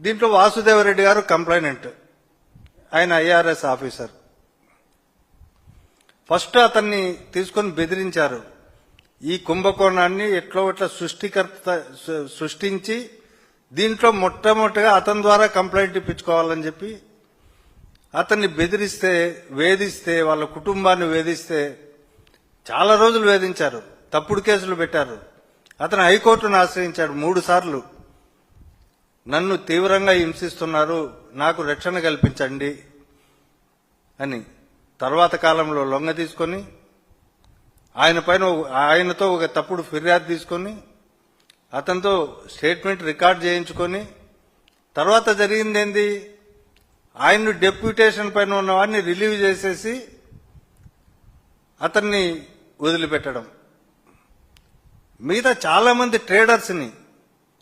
దీంట్లో వాసుదేవరెడ్డి గారు కంప్లైనెంట్, ఆయన ఐఆర్ఎస్ ఆఫీసర్. ఫస్ట్ అతన్ని తీసుకొని బెదిరించారు. ఈ కుంభకోణాన్ని ఎట్లా సృష్టించి దీంట్లో మొట్టమొదటిగా అతని ద్వారా కంప్లైంట్ ఇప్పించుకోవాలని చెప్పి అతన్ని బెదిరిస్తే, వేధిస్తే, వాళ్ళ కుటుంబాన్ని వేధిస్తే చాలా రోజులు వేధించారు. తప్పుడు కేసులు పెట్టారు. అతను హైకోర్టును ఆశ్రయించాడు 3 సార్లు. నన్ను తీవ్రంగా హింసిస్తున్నారు, నాకు రక్షణ కల్పించండి అని. తర్వాత కాలంలో లొంగ తీసుకొని ఆయనతో ఒక తప్పుడు ఫిర్యాదు తీసుకొని అతనితో స్టేట్మెంట్ రికార్డ్ చేయించుకొని తర్వాత జరిగింది ఏంది, ఆయన్ను డెప్యూటేషన్ పైన ఉన్న వాడిని రిలీవ్ చేసేసి అతన్ని వదిలిపెట్టడం. మిగతా చాలా మంది ట్రేడర్స్ని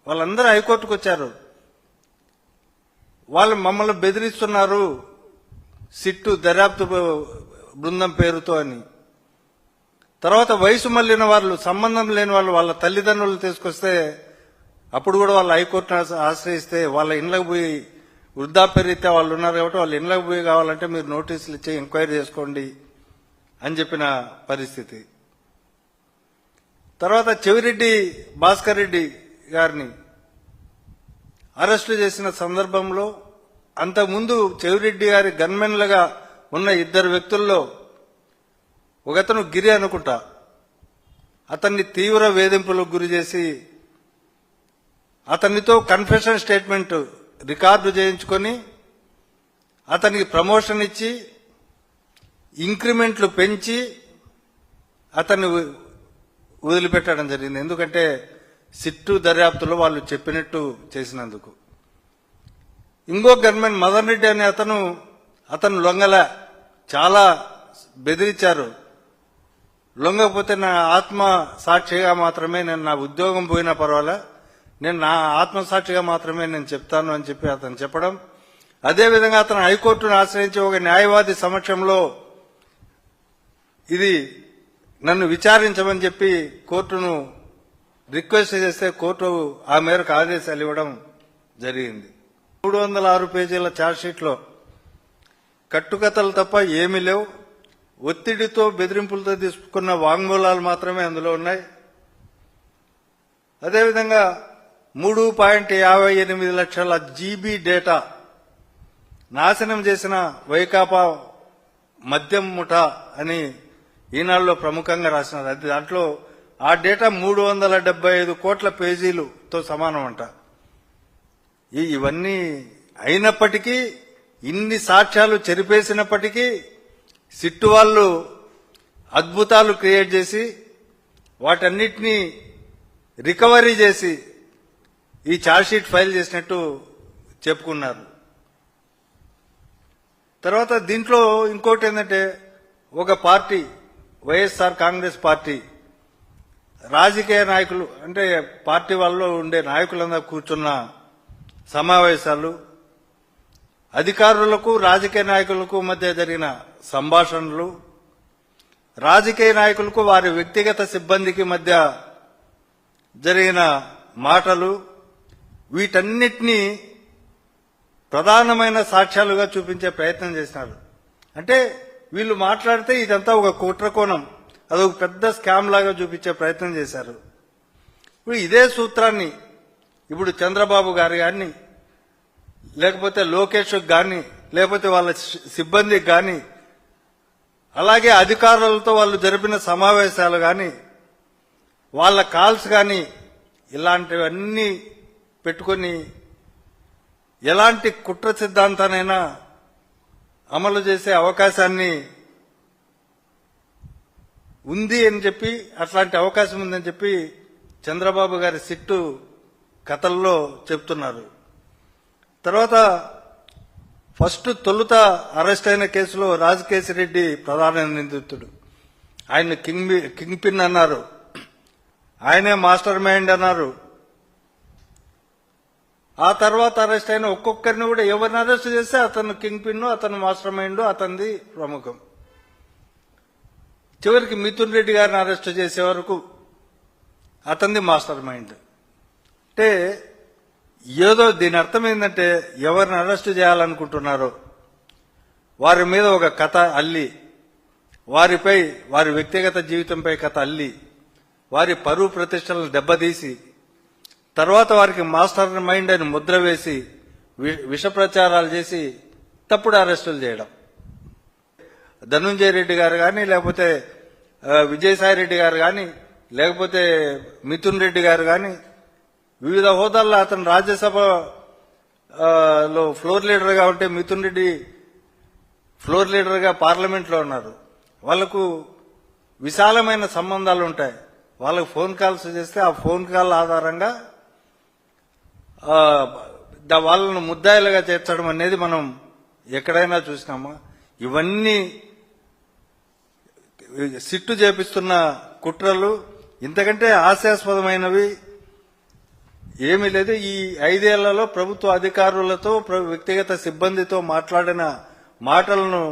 వాళ్ళందరూ హైకోర్టుకు వచ్చారు. వాళ్ళు మమ్మల్ని బెదిరిస్తున్నారు సిట్టు దర్యాప్తు బృందం పేరుతో అని. తర్వాత వయసు మళ్లిన వాళ్ళు, సంబంధం లేని వాళ్ళు, వాళ్ళ తల్లిదండ్రులు తీసుకొస్తే అప్పుడు కూడా వాళ్ళు హైకోర్టును ఆశ్రయిస్తే వాళ్ళ ఇండ్లకు పోయి, వృద్ధాప్యరీత్యా వాళ్ళు ఉన్నారు కాబట్టి వాళ్ళ ఇండ్లకు పోయి కావాలంటే మీరు నోటీసులు ఇచ్చి ఎంక్వైరీ చేసుకోండి అని చెప్పిన పరిస్థితి. తర్వాత చెవిరెడ్డి భాస్కర్ రెడ్డి గారిని అరెస్టు చేసిన సందర్భంలో అంతకుముందు చెవిరెడ్డి గారి గన్మెన్లుగా ఉన్న 2 వ్యక్తుల్లో ఒకతను గిరి అనుకుంటా, అతన్ని తీవ్ర వేధింపులకు గురి చేసి అతనితో కన్ఫెషన్ స్టేట్మెంట్ రికార్డు చేయించుకొని అతనికి ప్రమోషన్ ఇచ్చి ఇంక్రిమెంట్లు పెంచి అతన్ని వదిలిపెట్టడం జరిగింది. ఎందుకంటే సిట్టు దర్యాప్తులో వాళ్ళు చెప్పినట్టు చేసినందుకు. ఇంకో గన్మెన్ మదన్ రెడ్డి అనే అతను లొంగల, చాలా బెదిరించారు. లొంగకపోతే నా ఆత్మ సాక్షిగా మాత్రమే, నేను నా ఉద్యోగం పోయినా పర్వాలే, నేను నా ఆత్మసాక్షిగా మాత్రమే నేను చెప్తాను అని చెప్పి అతను చెప్పడం. అదేవిధంగా అతను హైకోర్టును ఆశ్రయించి ఒక న్యాయవాది సమక్షంలో ఇది నన్ను విచారించమని చెప్పి కోర్టును రిక్వెస్ట్ చేస్తే కోర్టు ఆ మేరకు ఆదేశాలు ఇవ్వడం జరిగింది. 306 పేజీల ఛార్జ్షీట్లో కట్టుకథలు తప్ప ఏమీ లేవు. ఒత్తిడితో బెదిరింపులతో తీసుకున్న వాంగ్మూలాలు మాత్రమే అందులో ఉన్నాయి. అదేవిధంగా 3.58 లక్షల జీబీ డేటా నాశనం చేసిన వైకాపా మద్యం ముఠా అని ఈనాడులో ప్రముఖంగా రాసినారు. అది దాంట్లో ఆ డేటా 375 కోట్ల పేజీలతో సమానం అంట. ఇవన్నీ అయినప్పటికీ, ఇన్ని సాక్ష్యాలు చెరిపేసినప్పటికీ సిట్టు వాళ్ళు అద్భుతాలు క్రియేట్ చేసి వాటన్నిటినీ రికవరీ చేసి ఈ ఛార్జ్షీట్ ఫైల్ చేసినట్టు చెప్పుకున్నారు. తర్వాత దీంట్లో ఇంకోటి ఏంటంటే, ఒక పార్టీ వైఎస్ఆర్ కాంగ్రెస్ పార్టీ రాజకీయ నాయకులు అంటే పార్టీ వాళ్ళలో ఉండే నాయకులందరూ కూర్చున్న సమావేశాలు, అధికారులకు రాజకీయ నాయకులకు మధ్య జరిగిన సంభాషణలు, రాజకీయ నాయకులకు వారి వ్యక్తిగత సిబ్బందికి మధ్య జరిగిన మాటలు, వీటన్నిటినీ ప్రధానమైన సాక్ష్యాలుగా చూపించే ప్రయత్నం చేసినారు. అంటే వీళ్ళు మాట్లాడితే ఇదంతా ఒక కుట్రకోణం, అదొక పెద్ద స్కామ్ లాగా చూపించే ప్రయత్నం చేశారు. ఇప్పుడు ఇదే సూత్రాన్ని ఇప్పుడు చంద్రబాబు గారు కానీ, లేకపోతే లోకేష్ కానీ, లేకపోతే వాళ్ళ సిబ్బందికి కానీ, అలాగే అధికారులతో వాళ్ళు జరిపిన సమావేశాలు కానీ, వాళ్ళ కాల్స్ కానీ, ఇలాంటివన్నీ పెట్టుకొని ఎలాంటి కుట్ర సిద్ధాంతానైనా అమలు చేసే అవకాశాన్ని ఉంది అని చెప్పి, అట్లాంటి అవకాశం ఉందని చెప్పి చంద్రబాబు గారి సిట్టు కథల్లో చెప్తున్నారు. తర్వాత ఫస్ట్ తొలుత అరెస్ట్ అయిన కేసులో రాజకేశిరెడ్డి ప్రధాన నిందితుడు. ఆయన కింగ్ పిన్ అన్నారు, ఆయనే మాస్టర్ మైండ్ అన్నారు. ఆ తర్వాత అరెస్ట్ అయిన ఒక్కొక్కరిని కూడా ఎవరిని అరెస్ట్ చేస్తే అతను కింగ్ పిన్, అతను మాస్టర్ మైండ్, అతనిది ప్రముఖం. చివరికి మిథున్ రెడ్డి గారిని అరెస్ట్ చేసే వరకు అతనిది మాస్టర్ మైండ్. అంటే ఏదో దీని అర్థం ఏంటంటే ఎవరిని అరెస్ట్ చేయాలనుకుంటున్నారో వారి మీద ఒక కథ అల్లి, వారిపై వారి వ్యక్తిగత జీవితంపై కథ అల్లి, వారి పరువు ప్రతిష్టలను దెబ్బతీసి తర్వాత వారికి మాస్టర్ మైండ్ అని ముద్ర వేసి విష ప్రచారాలు చేసి తప్పుడు అరెస్టులు చేయడం. ధనుంజయ రెడ్డి గారు కానీ, లేకపోతే విజయసాయి రెడ్డి గారు కానీ, లేకపోతే మిథున్ రెడ్డి గారు కానీ, వివిధ హోదాల్లో అతను రాజ్యసభలో ఫ్లోర్ లీడర్గా ఉంటే మిథున్ రెడ్డి ఫ్లోర్ లీడర్గా పార్లమెంట్లో ఉన్నారు. వాళ్లకు విశాలమైన సంబంధాలు ఉంటాయి. వాళ్ళకు ఫోన్ కాల్స్ చేస్తే ఆ ఫోన్ కాల్ ఆధారంగా వాళ్ళను ముద్దాయిలుగా చేర్చడం అనేది మనం ఎక్కడైనా చూసినామా? ఇవన్నీ సిట్టు చేపిస్తున్న కుట్రలు. ఇంతకంటే హాస్యాస్పదమైనవి ఏమీ లేదు. ఈ 5 ఏళ్లలో ప్రభుత్వ అధికారులతో వ్యక్తిగత సిబ్బందితో మాట్లాడిన మాటలను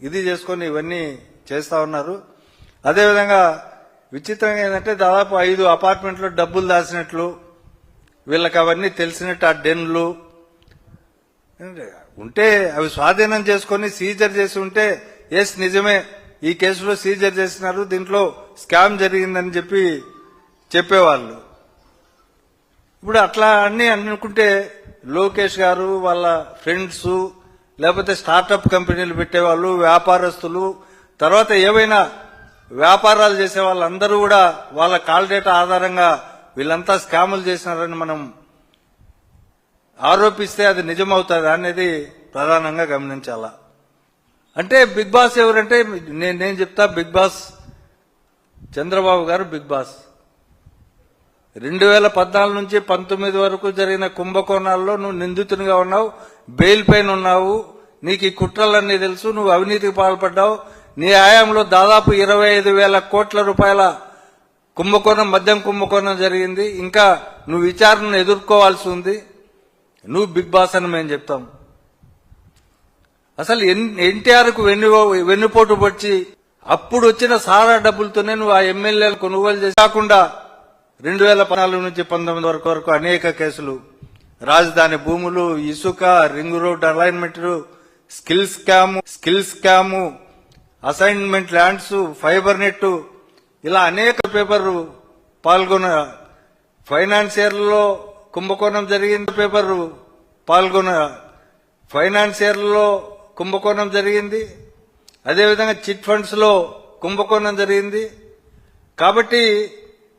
ఇది చేసుకొని ఇవన్నీ చేస్తా ఉన్నారు. అదేవిధంగా విచిత్రంగా ఏంటంటే దాదాపు 5 అపార్ట్మెంట్లో డబ్బులు దాచినట్లు, వీళ్ళకి అవన్నీ తెలిసినట్టు ఆ డెన్లు ఉంటే అవి స్వాధీనం చేసుకొని సీజర్ చేసి ఉంటే ఎస్ నిజమే ఈ కేసులో సీజర్ చేసినారు, దీంట్లో స్కామ్ జరిగిందని చెప్పేవాళ్ళు. ఇప్పుడు అట్లా అన్ని అనుకుంటే లోకేష్ గారు వాళ్ళ ఫ్రెండ్స్, లేకపోతే స్టార్టప్ కంపెనీలు పెట్టేవాళ్ళు, వ్యాపారస్తులు, తర్వాత ఏవైనా వ్యాపారాలు చేసే వాళ్ళందరూ కూడా వాళ్ళ కాల్ డేటా ఆధారంగా వీళ్ళంతా స్కాములు చేసినారని మనం ఆరోపిస్తే అది నిజమవుతుంది అనేది ప్రధానంగా గమనించాలా. అంటే బిగ్ బాస్ ఎవరంటే నేను చెప్తా, బిగ్ బాస్ చంద్రబాబు గారు బిగ్ బాస్. 2014 నుంచి 19 వరకు జరిగిన కుంభకోణాల్లో నువ్వు నిందితునిగా ఉన్నావు, బెయిల్ పైన ఉన్నావు, నీకు ఈ కుట్రలన్నీ తెలుసు, నువ్వు అవినీతికి పాల్పడ్డావు. నీ హయాంలో దాదాపు 25,000 కోట్ల రూపాయల కుంభకోణం, మద్యం కుంభకోణం జరిగింది. ఇంకా నువ్వు విచారణను ఎదుర్కోవాల్సి ఉంది. నువ్వు బిగ్ బాస్ అని మేము చెప్తాం. అసలు ఎన్టీఆర్కు వెన్నుపోటు పచ్చి అప్పుడు వచ్చిన సారా డబ్బులతోనే నువ్వు ఆ ఎమ్మెల్యేలు కొనుగోలు చేసి కాకుండా 2014 నుంచి 19 వరకు అనేక కేసులు, రాజధాని భూములు, ఇసుక, ring road alignment, skill scam, assignment lands, fibre net, ఇలా అనేక పేపర్ పాల్గొన్న ఫైనాన్షియర్లలో కుంభకోణం జరిగింది. ఫైనాన్షియర్లలో కుంభకోణం జరిగింది. అదేవిధంగా చిట్ ఫండ్స్ లో కుంభకోణం జరిగింది. కాబట్టి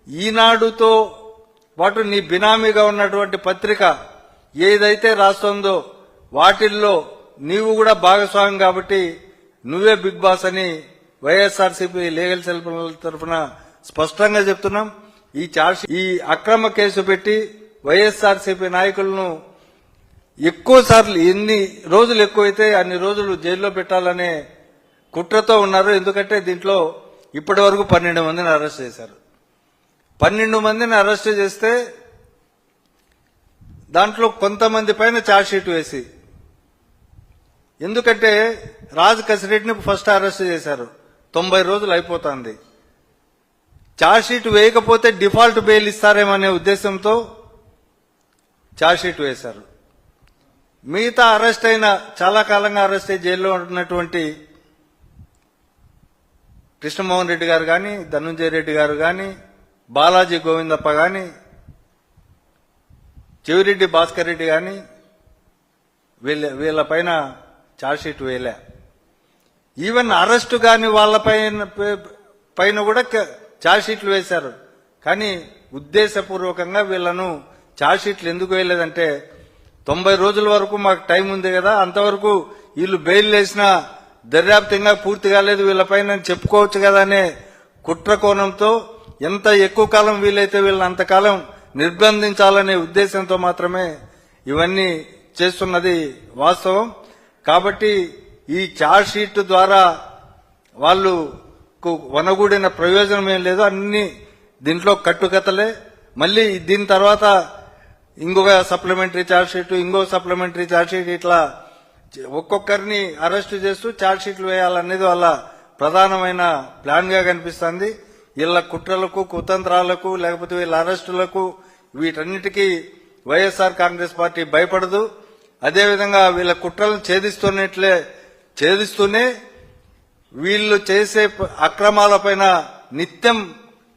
ఈనాడుతో పాటు నీ బినామీగా ఉన్నటువంటి పత్రిక ఏదైతే రాస్తుందో వాటిల్లో నీవు కూడా భాగస్వామి. కాబట్టి నువ్వే బిగ్ బాస్ అని వైఎస్ఆర్సీపీ లీగల్ సెల్ తరఫున స్పష్టంగా చెప్తున్నాం. ఈ అక్రమ కేసు పెట్టి వైఎస్ఆర్సీపీ నాయకులను ఎక్కువ సార్లు, ఎన్ని రోజులు ఎక్కువైతే అన్ని రోజులు జైల్లో పెట్టాలనే కుట్రతో ఉన్నారు. ఎందుకంటే దీంట్లో ఇప్పటి వరకు 12 మందిని అరెస్ట్ చేశారు. 12 మందిని అరెస్ట్ చేస్తే దాంట్లో కొంతమంది పైన ఛార్జ్షీట్ వేసి, ఎందుకంటే రాజ్ కసిరెడ్డిని ఫస్ట్ అరెస్ట్ చేశారు, 90 రోజులు అయిపోతుంది. ఛార్జ్షీట్ వేయకపోతే డిఫాల్ట్ బెయిల్ ఇస్తారేమనే ఉద్దేశంతో ఛార్జ్షీట్ వేశారు. మిగతా అరెస్ట్ అయిన, చాలా కాలంగా అరెస్ట్ అయి జైల్లో ఉన్నటువంటి కృష్ణమోహన్ రెడ్డి గారు కానీ, ధనుంజయ రెడ్డి గారు కానీ, బాలాజీ గోవిందప్ప కానీ, చెవిరెడ్డి భాస్కర్ రెడ్డి కానీ వీళ్ళ పైన ఛార్జ్షీట్ వేయలే. ఈవెన్ అరెస్ట్ కాని వాళ్ళ పైన కూడా ఛార్జ్షీట్లు వేశారు. కానీ ఉద్దేశపూర్వకంగా వీళ్లను ఛార్జ్షీట్లు ఎందుకు వేయలేదంటే 90 రోజుల వరకు మాకు టైం ఉంది కదా, అంతవరకు వీళ్ళు బెయిల్ వేసినా దర్యాప్తు ఇంకా పూర్తి కాలేదు వీళ్ళపైన చెప్పుకోవచ్చు కదా అనే కుట్ర కోణంతో ఎంత ఎక్కువ కాలం వీలైతే వీళ్ళని అంతకాలం నిర్బంధించాలనే ఉద్దేశంతో మాత్రమే ఇవన్నీ చేస్తున్నది వాస్తవం. కాబట్టి ఈ ఛార్జ్షీట్ ద్వారా వాళ్ళకు వనగూడిన ప్రయోజనం ఏం లేదు, అన్ని దీంట్లో కట్టుకథలే. మళ్ళీ దీని తర్వాత ఇంకొక సప్లిమెంటరీ ఛార్జ్షీట్, ఇంకో సప్లిమెంటరీ ఛార్జ్షీట్, ఇట్లా ఒక్కొక్కరిని అరెస్టు చేస్తూ ఛార్జ్షీట్లు వేయాలనేది వాళ్ళ ప్రధానమైన ప్లాన్ గా కనిపిస్తుంది. వీళ్ళ కుట్రలకు, కుతంత్రాలకు, లేకపోతే వీళ్ళ అరెస్టులకు, వీటన్నిటికీ వైఎస్ఆర్ కాంగ్రెస్ పార్టీ భయపడదు. అదేవిధంగా వీళ్ళ కుట్రలను ఛేదిస్తూనే వీళ్ళు చేసే అక్రమాలపైన నిత్యం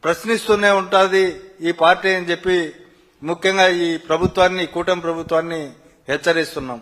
ప్రశ్నిస్తూనే ఉంటుంది ఈ పార్టీ అని చెప్పి ముఖ్యంగా ఈ ప్రభుత్వాన్ని, కూటమి ప్రభుత్వాన్ని హెచ్చరిస్తున్నాం.